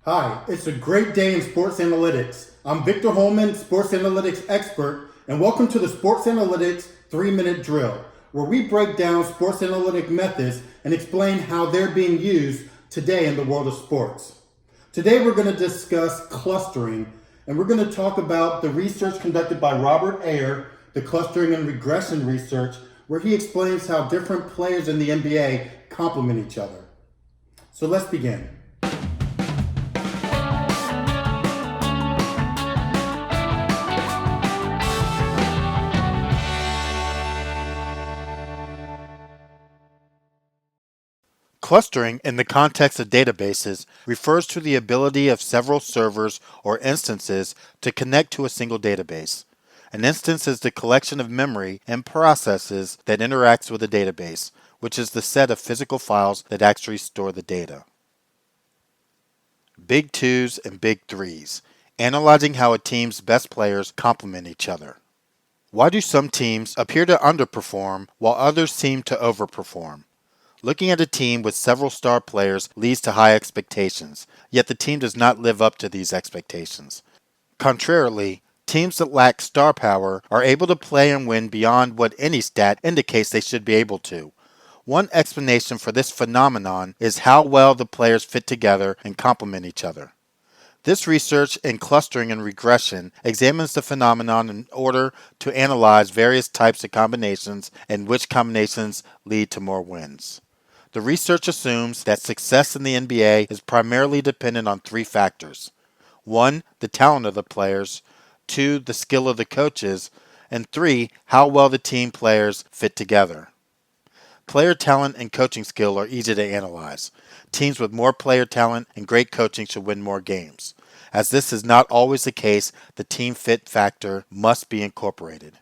Hi, it's a great day in sports analytics. I'm Victor Holman, sports analytics expert, and welcome to the Sports Analytics 3-Minute Drill, where we break down sports analytic methods and explain how they're being used today in the world of sports. Today we're going to discuss clustering, and we're going to talk about the research conducted by Robert Ayer, the clustering and regression research, where he explains how different players in the NBA complement each other. So let's begin. Clustering, in the context of databases, refers to the ability of several servers or instances to connect to a single database. An instance is the collection of memory and processes that interacts with a database, which is the set of physical files that actually store the data. Big twos and big threes, analyzing how a team's best players complement each other. Why do some teams appear to underperform while others seem to overperform? Looking at a team with several star players leads to high expectations, yet the team does not live up to these expectations. Contrarily, teams that lack star power are able to play and win beyond what any stat indicates they should be able to. One explanation for this phenomenon is how well the players fit together and complement each other. This research in clustering and regression examines the phenomenon in order to analyze various types of combinations and which combinations lead to more wins. The research assumes that success in the NBA is primarily dependent on three factors. 1. The talent of the players. 2. The skill of the coaches. And 3. How well the team players fit together. Player talent and coaching skill are easy to analyze. Teams with more player talent and great coaching should win more games. As this is not always the case, the team fit factor must be incorporated.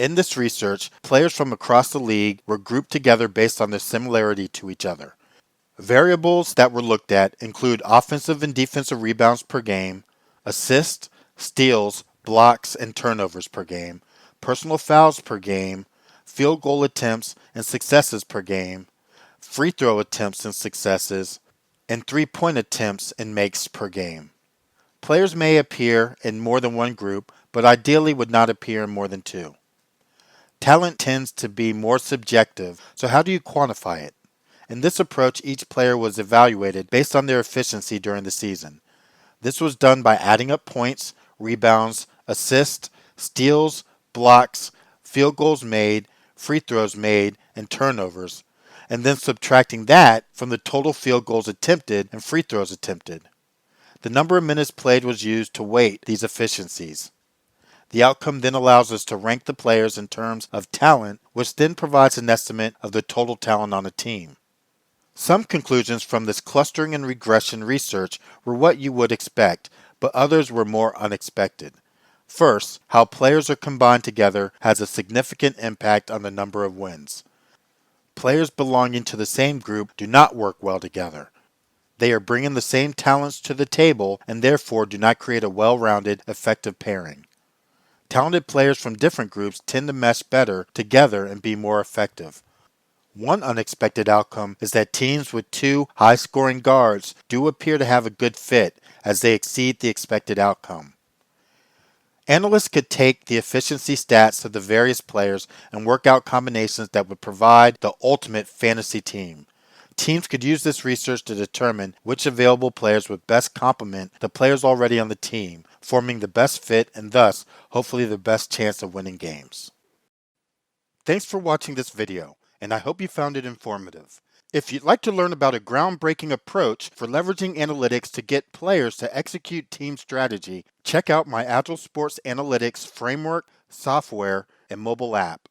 In this research, players from across the league were grouped together based on their similarity to each other. Variables that were looked at include offensive and defensive rebounds per game, assists, steals, blocks, and turnovers per game, personal fouls per game, field goal attempts and successes per game, free throw attempts and successes, and three-point attempts and makes per game. Players may appear in more than one group, but ideally would not appear in more than two. Talent tends to be more subjective, so how do you quantify it? In this approach, each player was evaluated based on their efficiency during the season. This was done by adding up points, rebounds, assists, steals, blocks, field goals made, free throws made, and turnovers, and then subtracting that from the total field goals attempted and free throws attempted. The number of minutes played was used to weight these efficiencies. The outcome then allows us to rank the players in terms of talent, which then provides an estimate of the total talent on a team. Some conclusions from this clustering and regression research were what you would expect, but others were more unexpected. First, how players are combined together has a significant impact on the number of wins. Players belonging to the same group do not work well together. They are bringing the same talents to the table and therefore do not create a well-rounded, effective pairing. Talented players from different groups tend to mesh better together and be more effective. One unexpected outcome is that teams with two high-scoring guards do appear to have a good fit as they exceed the expected outcome. Analysts could take the efficiency stats of the various players and work out combinations that would provide the ultimate fantasy team. Teams could use this research to determine which available players would best complement the players already on the team, forming the best fit and thus, hopefully, the best chance of winning games. Thanks for watching this video, and I hope you found it informative. If you'd like to learn about a groundbreaking approach for leveraging analytics to get players to execute team strategy, check out my Agile Sports Analytics framework, software, and mobile app.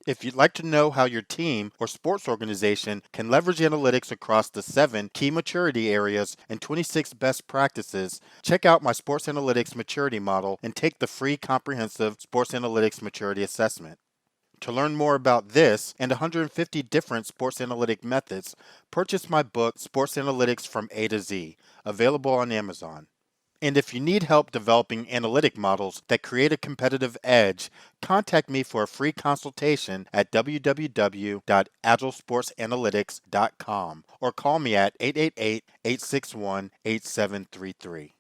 If you'd like to know how your team or sports organization can leverage analytics across the 7 key maturity areas and 26 best practices, check out my Sports Analytics Maturity Model and take the free comprehensive Sports Analytics Maturity Assessment. To learn more about this and 150 different sports analytic methods, purchase my book, Sports Analytics from A to Z, available on Amazon. And if you need help developing analytic models that create a competitive edge, contact me for a free consultation at www.agilesportsanalytics.com or call me at 888-861-8733.